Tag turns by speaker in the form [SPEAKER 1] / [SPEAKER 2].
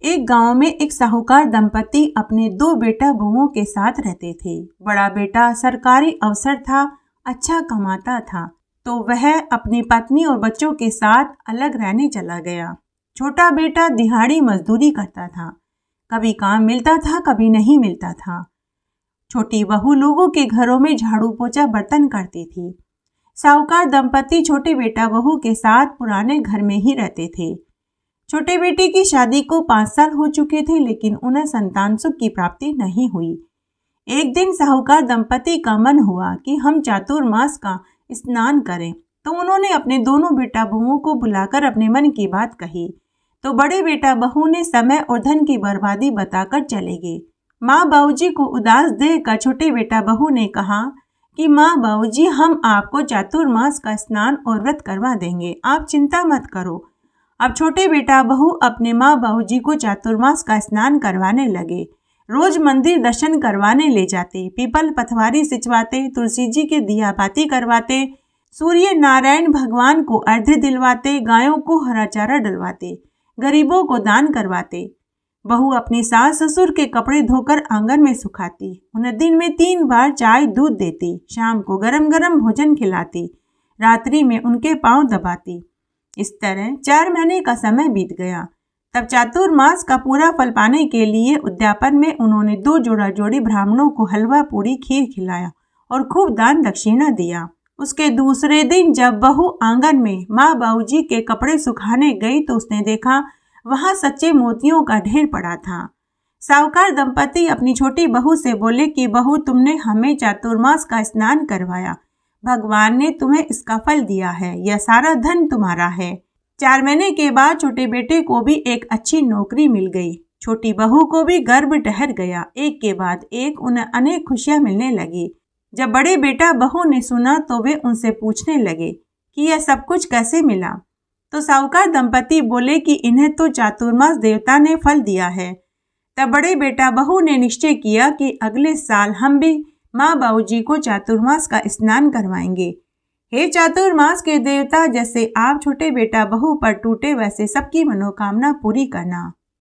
[SPEAKER 1] एक गांव में एक साहूकार दंपति अपने दो बेटा बहुओं के साथ रहते थे। बड़ा बेटा सरकारी अफसर था, अच्छा कमाता था, तो वह अपनी पत्नी और बच्चों के साथ अलग रहने चला गया। छोटा बेटा दिहाड़ी मजदूरी करता था, कभी काम मिलता था कभी नहीं मिलता था। छोटी बहू लोगों के घरों में झाड़ू पोछा बर्तन करती थी। साहूकार दंपति छोटे बेटा बहू के साथ पुराने घर में ही रहते थे। छोटे बेटे की शादी को 5 साल हो चुके थे, लेकिन उन्हें संतान सुख की प्राप्ति नहीं हुई। एक दिन साहूकार दंपति का मन हुआ कि हम चातुर्मास का स्नान करें, तो उन्होंने अपने दोनों बेटा बहुओं को बुलाकर अपने मन की बात कही। तो बड़े बेटा बहू ने समय और धन की बर्बादी बताकर चले गए। माँ बाबूजी को उदास देखकर छोटे बेटा बहू ने कहा कि माँ बाबूजी, हम आपको चातुर्मास का स्नान और व्रत करवा देंगे, आप चिंता मत करो। अब छोटे बेटा बहू अपने माँ बाबूजी को चातुर्मास का स्नान करवाने लगे। रोज मंदिर दर्शन करवाने ले जाते, पीपल पथवारी सिंचवाते, तुलसी जी के दिया बाती करवाते, सूर्य नारायण भगवान को अर्घ्य दिलवाते, गायों को हरा चारा डलवाते, गरीबों को दान करवाते। बहू अपनी सास ससुर के कपड़े धोकर आंगन में सुखाती, उन्हें दिन में 3 बार चाय दूध देती, शाम को गरम गरम भोजन खिलाती, रात्रि में उनके पांव दबाती। इस तरह 4 महीने का समय बीत गया। तब चातुर्मास का पूरा फल पाने के लिए उद्यापन में उन्होंने 2 जोड़ा जोड़ी ब्राह्मणों को हलवा पूरी खीर खिलाया और खूब दान दक्षिणा दिया। उसके दूसरे दिन जब बहू आंगन में माँ बाबूजी के कपड़े सुखाने गई तो उसने देखा वहां सच्चे मोतियों का ढेर पड़ा था। साहूकार दंपति अपनी छोटी बहू से बोले कि बहू, तुमने हमें चातुर्मास का स्नान करवाया, भगवान ने तुम्हें इसका फल दिया है, यह सारा धन तुम्हारा है। 4 महीने के बाद छोटे बेटे को भी एक अच्छी नौकरी मिल गई। छोटी बहू को भी गर्भ ठहर गया। एक के बाद एक उन्हें अनेक खुशियां मिलने लगी। जब बड़े बेटा बहू ने सुना तो वे उनसे पूछने लगे कि यह सब कुछ कैसे मिला। तो साहूकार दंपति बोले कि इन्हें तो चातुर्मास देवता ने फल दिया है। तब बड़े बेटा बहू ने निश्चय किया कि अगले साल हम भी माँ बाबूजी को चातुर्मास का स्नान करवाएंगे। हे चातुर्मास के देवता, जैसे आप छोटे बेटा बहू पर टूटे वैसे सबकी मनोकामना पूरी करना।